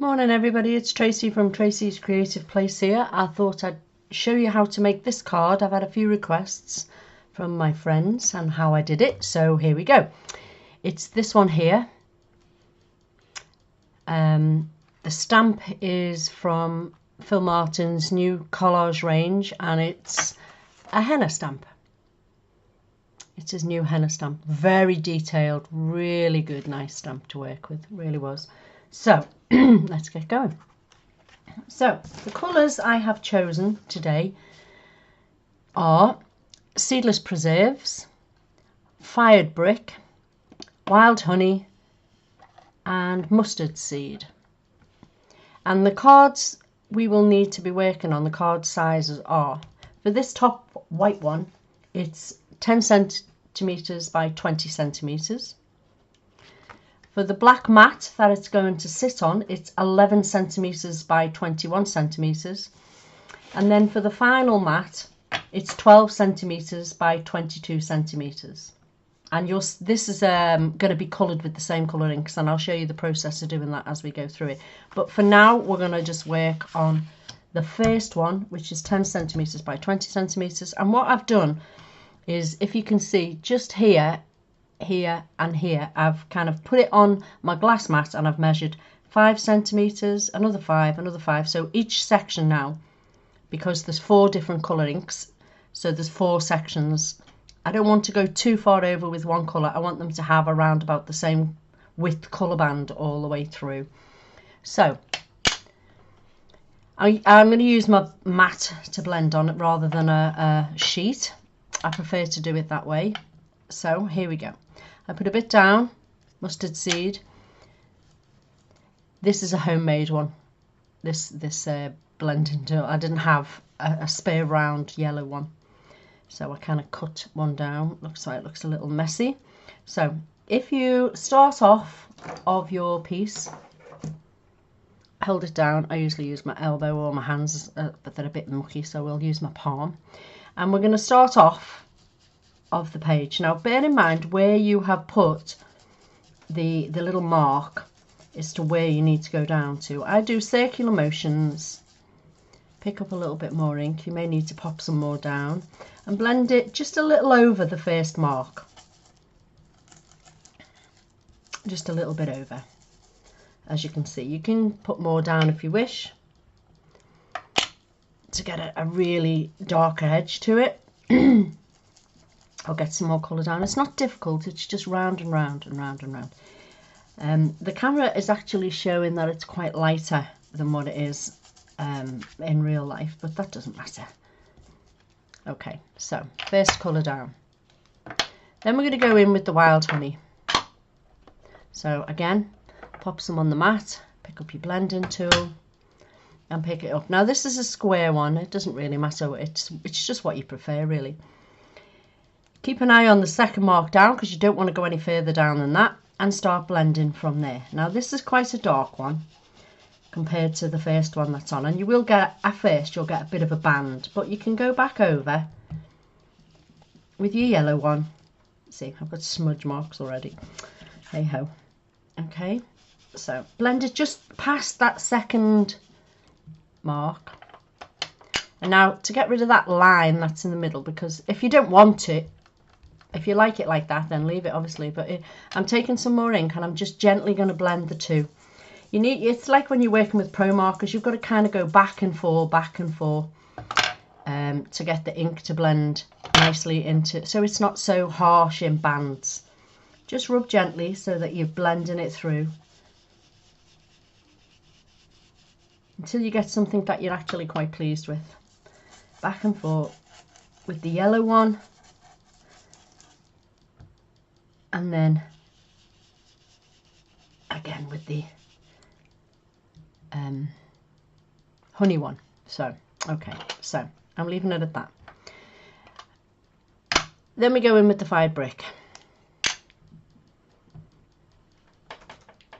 Morning everybody, it's Tracy from Tracy's Creative Place here. I thought I'd show you how to make this card. I've had a few requests from my friends and how I did it, so here we go. It's this one here. The stamp is from Phil Martin's new collage range and it's a henna stamp. It's his new henna stamp. Very detailed, really good, nice stamp to work with, really was. So let's get going. So the colours I have chosen today are Seedless Preserves, Fired Brick, Wild Honey and Mustard Seed. And the cards we will need to be working on, the card sizes are, for this top white one, it's 10 centimetres by 20 centimetres. For the black mat that it's going to sit on, it's 11 centimetres by 21 centimetres. And then for the final mat, it's 12 centimetres by 22 centimetres. And this is going to be coloured with the same colour inks, and I'll show you the process of doing that as we go through it. But for now, we're going to just work on the first one, which is 10 centimetres by 20 centimetres. And what I've done is, if you can see, just here and here, I've kind of put it on my glass mat and I've measured 5 centimetres, another 5, so each section now, because there's 4 different colour inks, so there's 4 sections. I don't want to go too far over with one colour. I want them to have around about the same width colour band all the way through. So I'm going to use my mat to blend on it rather than a sheet. I prefer to do it that way. So here we go. I put a bit down, mustard seed. This is a homemade one. This blending tool. I didn't have a spare round yellow one, so I kind of cut one down. Looks like it looks a little messy. So if you start off of your piece, hold it down. I usually use my elbow or my hands, but they're a bit mucky, so we'll use my palm. And we're going to start off of the page. Now bear in mind where you have put the little mark is to where you need to go down to. I do circular motions, pick up a little bit more ink. You may need to pop some more down and blend it just a little over the first mark, just a little bit over. As you can see, you can put more down if you wish to get a really darker edge to it. I'll get some more colour down. It's not difficult, it's just round and round and round and round. The camera is actually showing that it's quite lighter than what it is in real life, but that doesn't matter. Okay, so first colour down. Then we're going to go in with the Wild Honey. So again, pop some on the mat, pick up your blending tool and pick it up. Now this is a square one, it doesn't really matter, it's just what you prefer really. Keep an eye on the second mark down because you don't want to go any further down than that, and start blending from there. Now this is quite a dark one compared to the first one that's on, and you will get, at first you'll get a bit of a band, but you can go back over with your yellow one. See, I've got smudge marks already. Hey ho. Okay, so blend it just past that second mark. And now to get rid of that line that's in the middle, because if you don't want it, if you like it like that, then leave it obviously, but I'm taking some more ink and I'm just gently going to blend the two. It's like when you're working with pro markers, you've got to kind of go back and forth to get the ink to blend nicely into, so it's not so harsh in bands. Just rub gently so that you're blending it through until you get something that you're actually quite pleased with. Back and forth with the yellow one, and then again with the honey one. So okay, so I'm leaving it at that. Then we go in with the fired brick.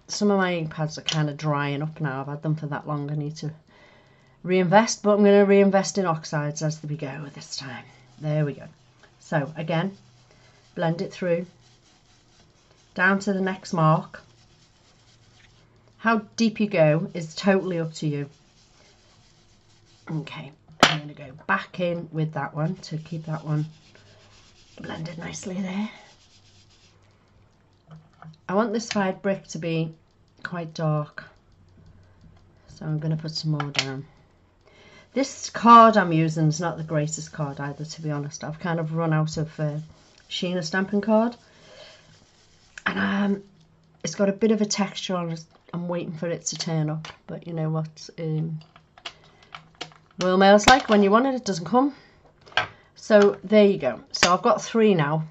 Some of my ink pads are kind of drying up now. I've had them for that long. I need to reinvest, but I'm going to reinvest in oxides as we go this time. There we go. So again, blend it through down to the next mark, How deep you go is totally up to you. Okay, I'm going to go back in with that one to keep that one blended nicely there. I want this fired brick to be quite dark, so I'm going to put some more down. This card I'm using is not the greatest card either, to be honest. I've kind of run out of Sheena stamping card, and it's got a bit of a texture on it. I'm waiting for it to turn up, but you know what Royal Mail's like, when you want it, it doesn't come. So there you go. So I've got 3 now,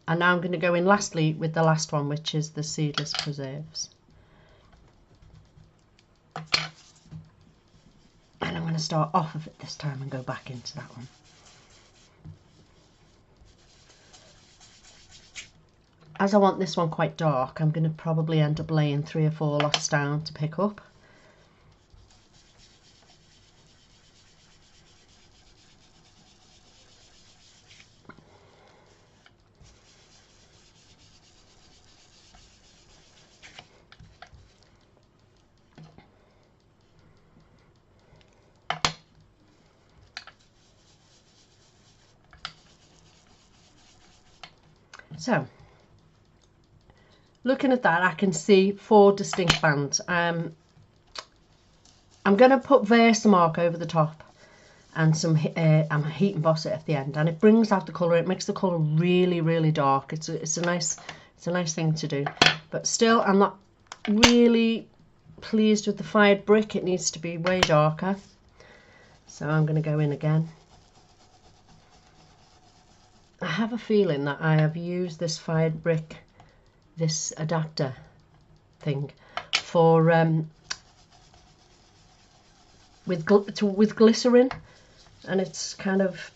and now I'm going to go in lastly with the last one, which is the seedless preserves. And I'm going to start off of it this time and go back into that one. As I want this one quite dark, I'm going to probably end up laying 3 or 4 lots down to pick up. So, looking at that, I can see 4 distinct bands. I'm going to put Versamark over the top and some heat emboss it at the end, and it brings out the colour. It makes the colour really, really dark. It's a nice thing to do. But still, I'm not really pleased with the fired brick. It needs to be way darker. So I'm going to go in again. I have a feeling that I have used this fired brick, this adapter thing, for with glycerin, and it's kind of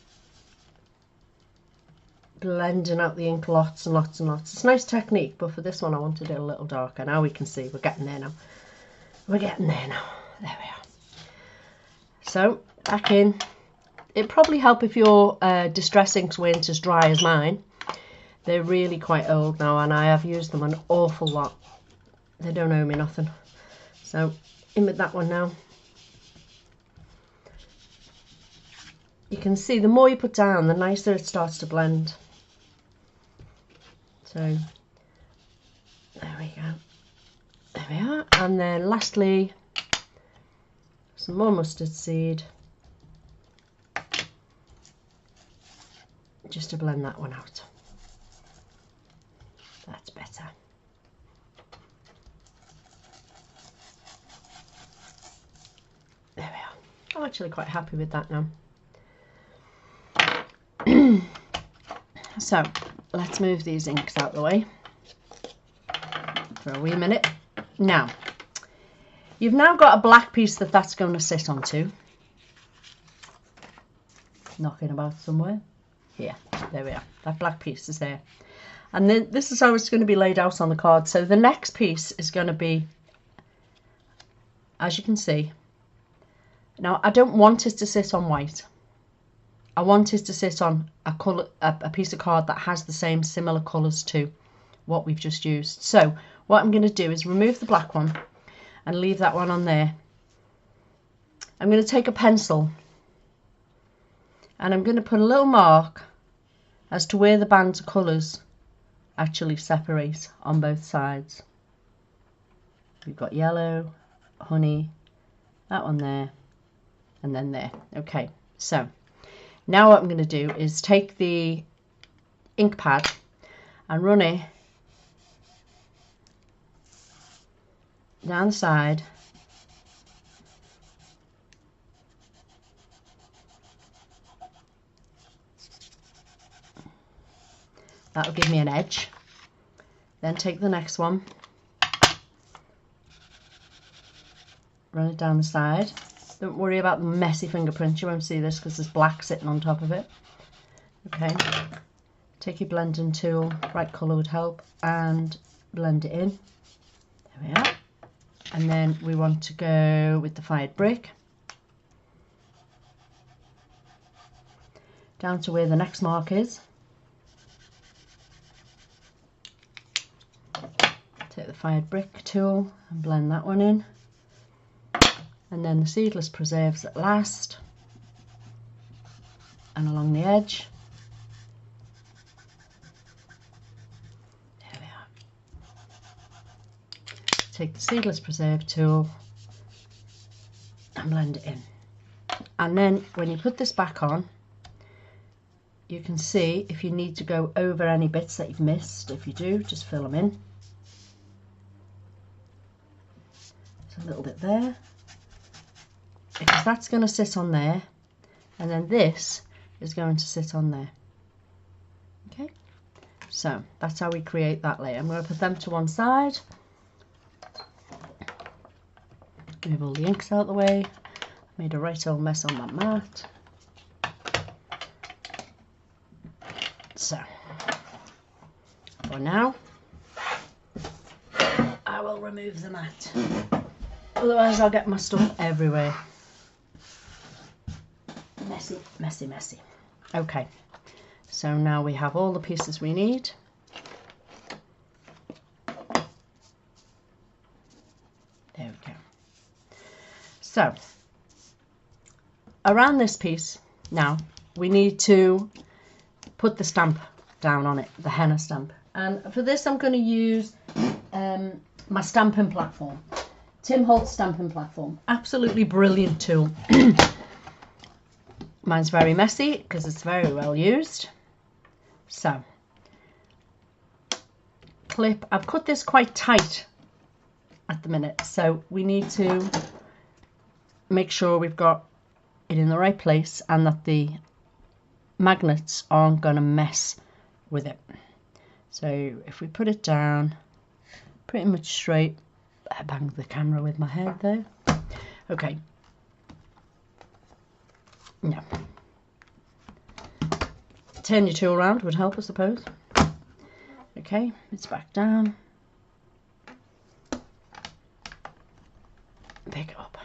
blending out the ink lots and lots and lots. It's a nice technique, but for this one I wanted it a little darker. Now we can see we're getting there now. We're getting there now. There we are. So back in. It'd probably help if your Distress inks weren't as dry as mine. They're really quite old now, and I have used them an awful lot. They don't owe me nothing. So in with that one now. You can see the more you put down, the nicer it starts to blend. So there we go. There we are. And then lastly, some more mustard seed. Just to blend that one out. That's better. There we are. I'm actually quite happy with that now. So let's move these inks out of the way for a wee minute. Now, you've now got a black piece that's going to sit onto. Knocking about somewhere. Here, there we are. That black piece is there. And then this is how it's going to be laid out on the card. So the next piece is going to be, as you can see, now I don't want it to sit on white. I want it to sit on a piece of card that has the same similar colours to what we've just used. So what I'm going to do is remove the black one and leave that one on there. I'm going to take a pencil and I'm going to put a little mark as to where the bands of colours actually separate on both sides. We've got yellow, honey, that one there, and then there. Okay, so now what I'm going to do is take the ink pad and run it down the side that'll give me an edge. Then take the next one, run it down the side. Don't worry about the messy fingerprint, you won't see this because there's black sitting on top of it. Okay, take your blending tool, bright colour would help, and blend it in. There we are. And then we want to go with the fired brick down to where the next mark is. Take the fired brick tool and blend that one in. And then the seedless preserves at last, and along the edge. There we are. Take the seedless preserve tool and blend it in. And then when you put this back on, you can see if you need to go over any bits that you've missed. If you do, just fill them in. There's a little bit there, because that's going to sit on there, and then this is going to sit on there. Okay, so that's how we create that layer. I'm going to put them to one side, move all the inks out of the way. Made a right old mess on that mat. So for now I will remove the mat, otherwise I'll get my stuff everywhere. Messy, messy, messy. Okay, so now we have all the pieces we need. There we go. So around this piece now we need to put the stamp down on it, the henna stamp. And for this I'm going to use my stamping platform, Tim Holtz stamping platform. Absolutely brilliant tool. Mine's very messy because it's very well used. So clip, I've cut this quite tight at the minute, so we need to make sure we've got it in the right place and that the magnets aren't going to mess with it. So if we put it down pretty much straight, I banged the camera with my head there. Okay. No. Turn your tool around would help, I suppose. Okay, it's back down. Pick it up.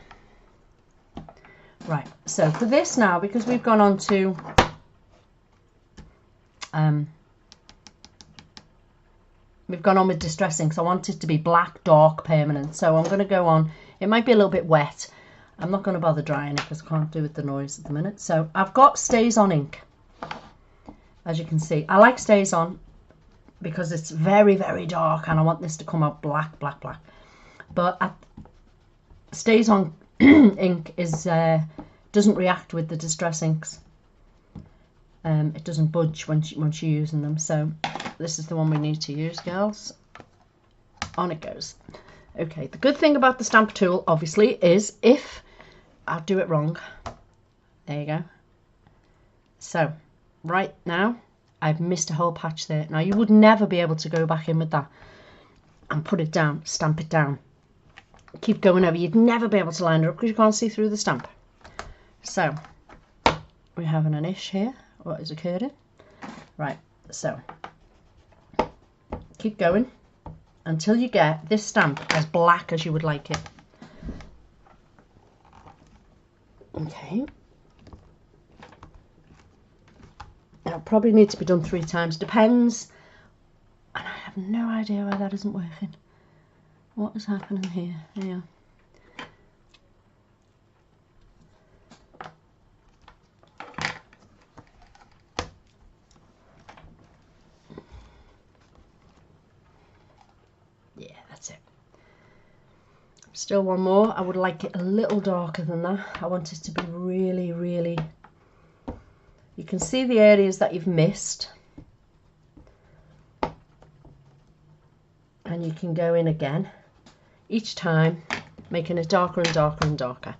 Right, so for this now, because we've gone on to we've gone on with distressing, so I want it to be black, dark, permanent. So I'm going to go on, it might be a little bit wet. I'm not going to bother drying it because I can't do with the noise at the minute. So I've got Stays On ink, as you can see. I like Stays On because it's very, very dark and I want this to come out black, black, black. But Stays On ink is doesn't react with the distress inks. It doesn't budge once you're using them. So this is the one we need to use, girls. On it goes. Okay, the good thing about the stamp tool, obviously, is if I do it wrong, there you go. So right now I've missed a whole patch there. Now you would never be able to go back in with that and put it down, stamp it down, keep going over. You'd never be able to line it up because you can't see through the stamp. So we're having an ish here. What is occurring? Right, so keep going until you get this stamp as black as you would like it. Okay. It'll probably need to be done 3 times. Depends. And I have no idea why that isn't working. What is happening here? Yeah. Yeah, that's it. Still one more. I would like it a little darker than that. I want it to be really, really... You can see the areas that you've missed. And you can go in again. Each time, making it darker and darker and darker.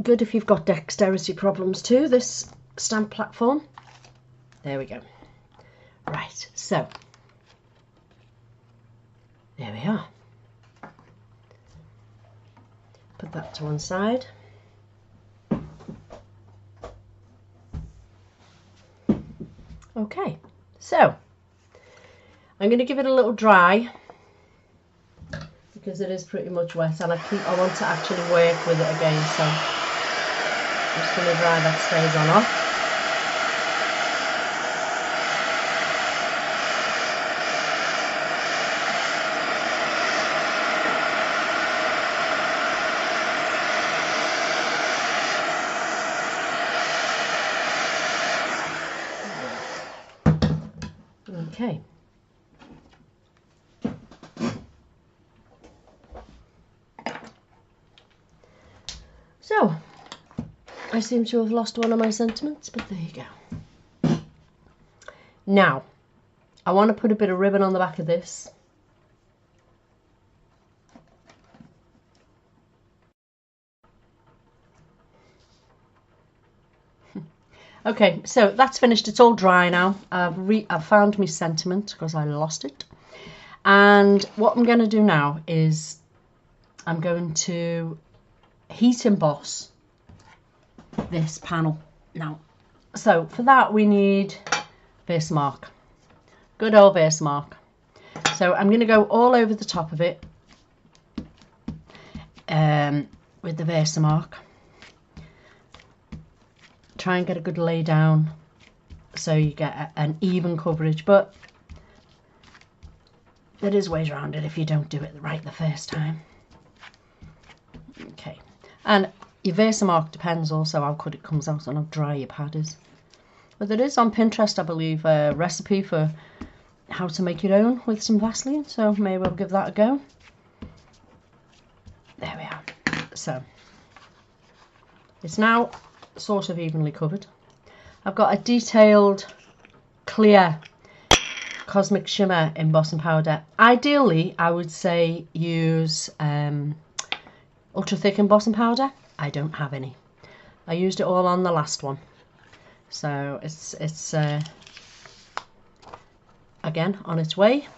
Good if you've got dexterity problems too, this stamp platform. There we go. Right, so... There we are. Put that to one side. Okay, so I'm going to give it a little dry because it is pretty much wet, and I want to actually work with it again. So I'm just going to dry that Stays On off. Okay. So, I seem to have lost one of my sentiments, but there you go. Now, I want to put a bit of ribbon on the back of this. Okay, so that's finished. It's all dry now. I've found my sentiment because I lost it. And what I'm going to do now is I'm going to heat emboss this panel now. So for that we need Versamark, good old Versamark. So I'm going to go all over the top of it with the Versamark. Try and get a good lay down so you get an even coverage, but there is ways around it if you don't do it right the first time. Okay, and your Versamark depends also how good it comes out and how dry your pad is. But there is on Pinterest, I believe, a recipe for how to make your own with some Vaseline, so maybe we'll give that a go. There we are. So it's now sort of evenly covered. I've got a detailed clear Cosmic Shimmer embossing powder. Ideally, I would say use ultra thick embossing powder. I don't have any. I used it all on the last one, so it's again on its way.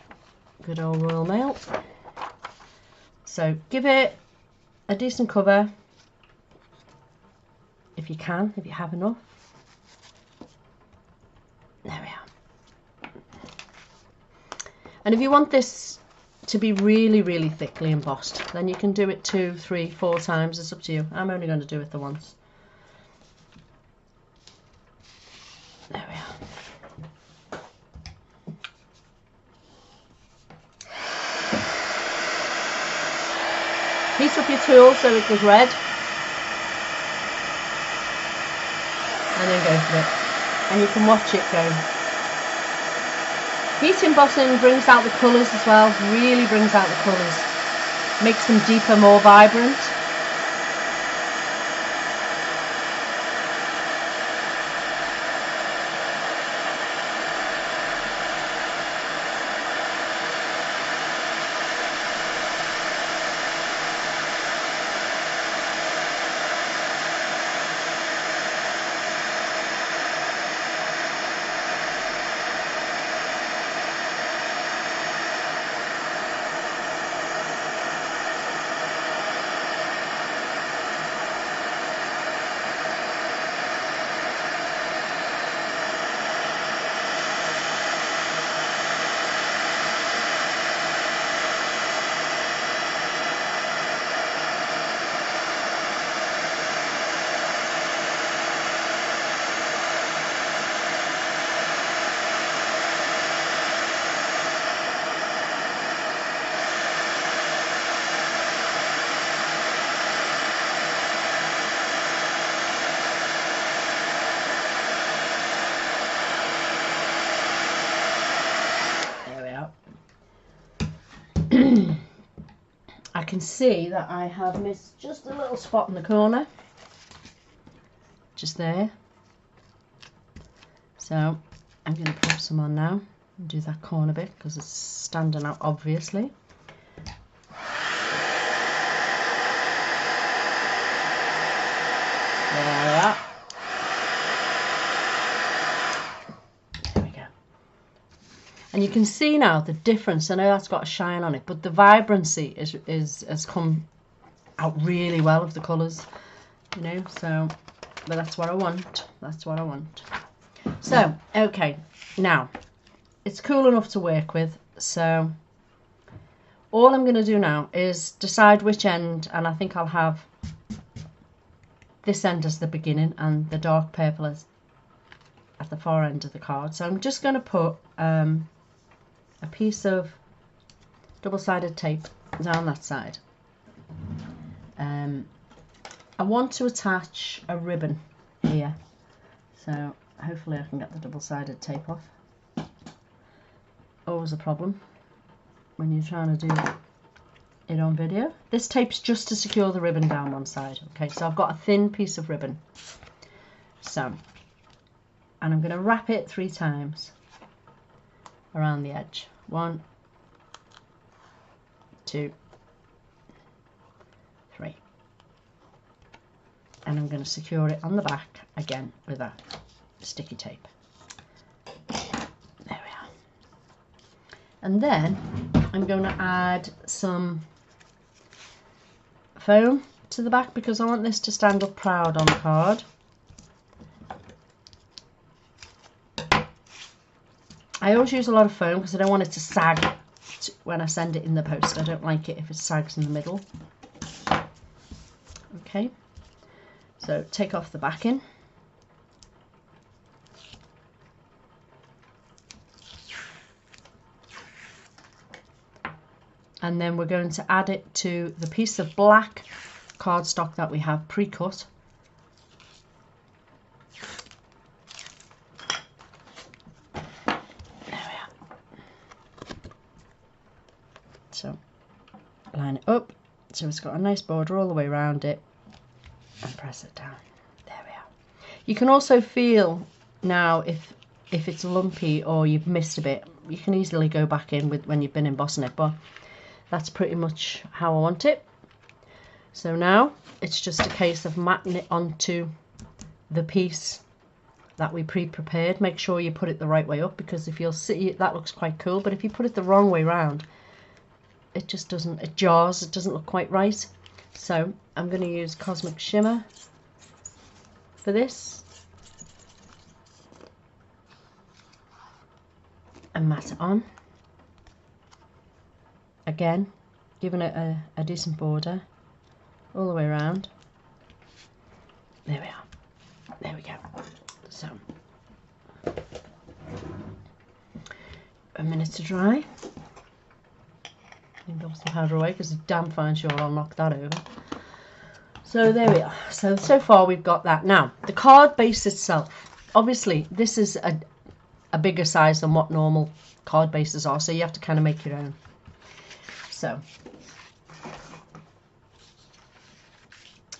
Good old Royal Mail. So give it a decent cover if you can, if you have enough. There we are. And if you want this to be really, really thickly embossed, then you can do it 2, 3, 4 times. It's up to you. I'm only going to do it the once. There we are. Heat up your tool so it goes red, and then go for it. And you can watch it go. Heat embossing brings out the colours as well, really brings out the colours, makes them deeper, more vibrant. I can see that I have missed just a little spot in the corner, just there. So I'm going to pop some on now and do that corner bit because it's standing out obviously. There we are. There we go. And you can see now the difference. I know that's got a shine on it, but the vibrancy has come out really well of the colours, you know. So, but that's what I want. That's what I want. So, okay, now it's cool enough to work with. So, all I'm going to do now is decide which end, and I think I'll have this end as the beginning and the dark purple as at the far end of the card. So I'm just going to put a piece of double-sided tape down that side. I want to attach a ribbon here, so hopefully I can get the double-sided tape off. always a problem when you're trying to do it on video. This tape's just to secure the ribbon down one side. Okay, so I've got a thin piece of ribbon. So, and I'm going to wrap it 3 times around the edge. 1, 2, 3. And I'm going to secure it on the back again with a sticky tape. There we are. And then I'm going to add some foam to the back because I want this to stand up proud on the card. I always use a lot of foam because I don't want it to sag when I send it in the post. I don't like it if it sags in the middle. Okay, so take off the backing. And then we're going to add it to the piece of black cardstock that we have pre-cut. There we are. So line it up so it's got a nice border all the way around it and press it down. There we are. You can also feel now if it's lumpy or you've missed a bit, you can easily go back in with when you've been embossing it, but that's pretty much how I want it. So now it's just a case of matting it onto the piece that we pre-prepared. Make sure you put it the right way up because if you'll see that looks quite cool, but if you put it the wrong way round, it just doesn't, it jars, it doesn't look quite right. So I'm going to use Cosmic Shimmer for this and mat it on. Again, giving it a decent border all the way around. There we are. There we go. So, a minute to dry. Dump some powder away because it's damn fine sure I'll knock that over. So there we are. So far we've got that. Now, the card base itself. Obviously, this is a bigger size than what normal card bases are, so you have to kind of make your own. So,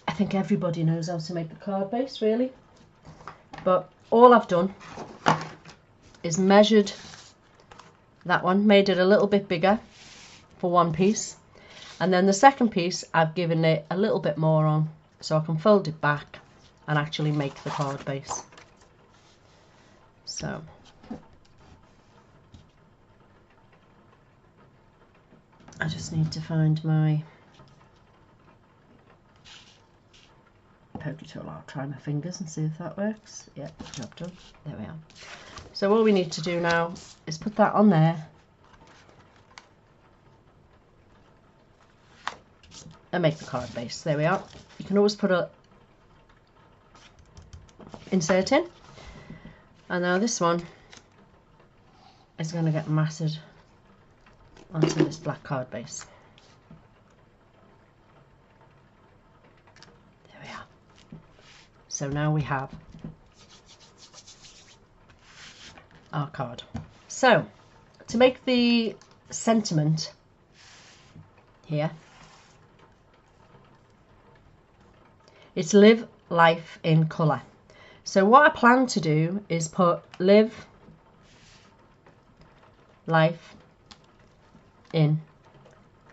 I think everybody knows how to make the card base, really. But all I've done is measured that one, made it a little bit bigger for one piece. And then the second piece, I've given it a little bit more on, so I can fold it back and actually make the card base. So, I just need to find my pokey tool. I'll try my fingers and see if that works. Yeah, job done. There we are. So all we need to do now is put that on there and make the card base. There we are. You can always put a insert in. And now this one is going to get matted onto this black card base. There we are. So now we have our card. So to make the sentiment here, it's live life in colour. So what I plan to do is put live life in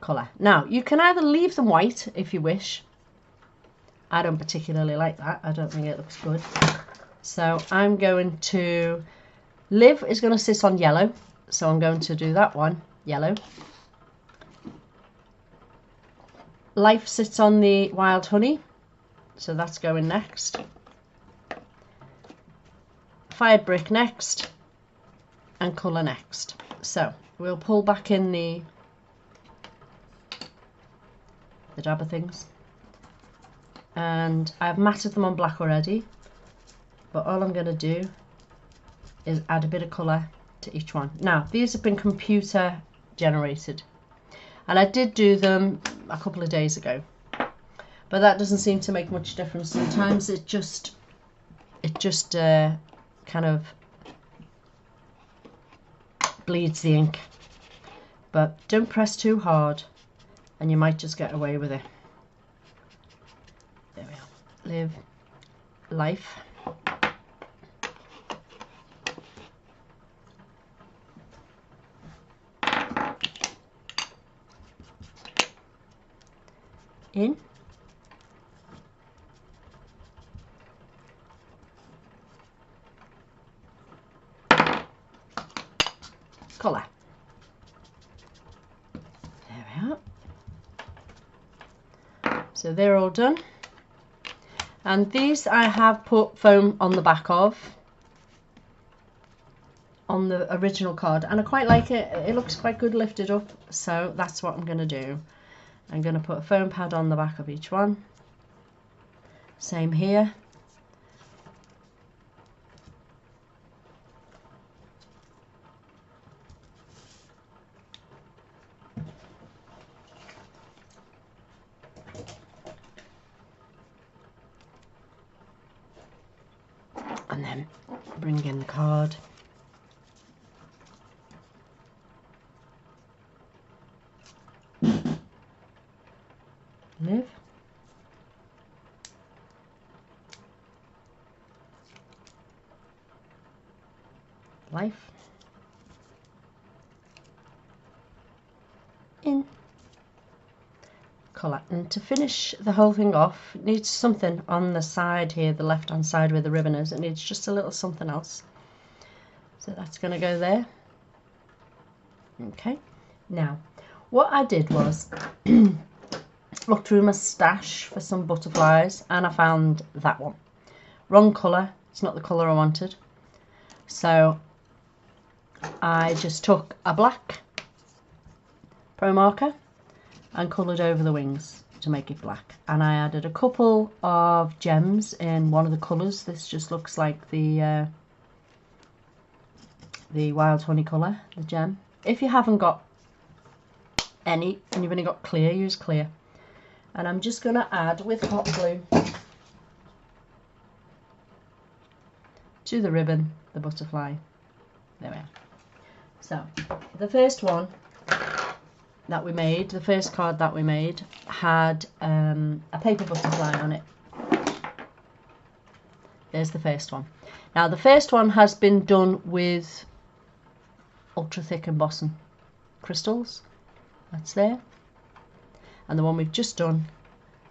colour. Now you can either leave them white if you wish. I don't particularly like that. I don't think it looks good. So I'm going to, live is going to sit on yellow. So I'm going to do that one, yellow. Life sits on the wild honey. So that's going next. Fired brick next. And colour next. So we'll pull back in the dabber things. And I've matted them on black already. But all I'm going to do is add a bit of colour to each one. Now, these have been computer generated. And I did do them a couple of days ago. But that doesn't seem to make much difference. Sometimes it just kind of bleeds the ink. But don't press too hard and you might just get away with it. There we are. Live life. In. Colour. There we are. So they're all done. And these I have put foam on the back of, on the original card, and I quite like it. It looks quite good lifted up, so that's what I'm going to do. I'm going to put a foam pad on the back of each one. Same here. And then bring in the card. Live. Life. In. Colour. And to finish the whole thing off, it needs something on the side here, the left hand side where the ribbon is. It needs just a little something else. So that's going to go there. Okay. Now, what I did was look through my stash for some butterflies and I found that one. Wrong colour. It's not the colour I wanted. So I just took a black pro marker and coloured over the wings to make it black, and I added a couple of gems in one of the colours. This just looks like the wild honey colour, the gem. If you haven't got any and you've only got clear, use clear. And I'm just going to add with hot glue to the ribbon the butterfly. There we are. So the first one that we made, the first card that we made, had a paper butterfly on it. There's the first one. Now the first one has been done with ultra thick embossing crystals. That's there. And the one we've just done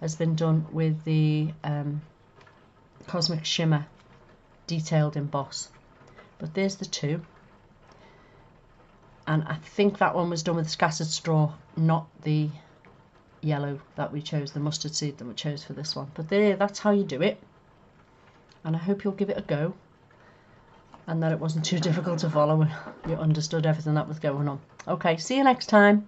has been done with the Cosmic Shimmer detailed emboss. But there's the two. And I think that one was done with scattered straw, not the yellow that we chose, the mustard seed that we chose for this one. But there, that's how you do it. And I hope you'll give it a go. And that it wasn't too difficult to follow and you understood everything that was going on. Okay, see you next time.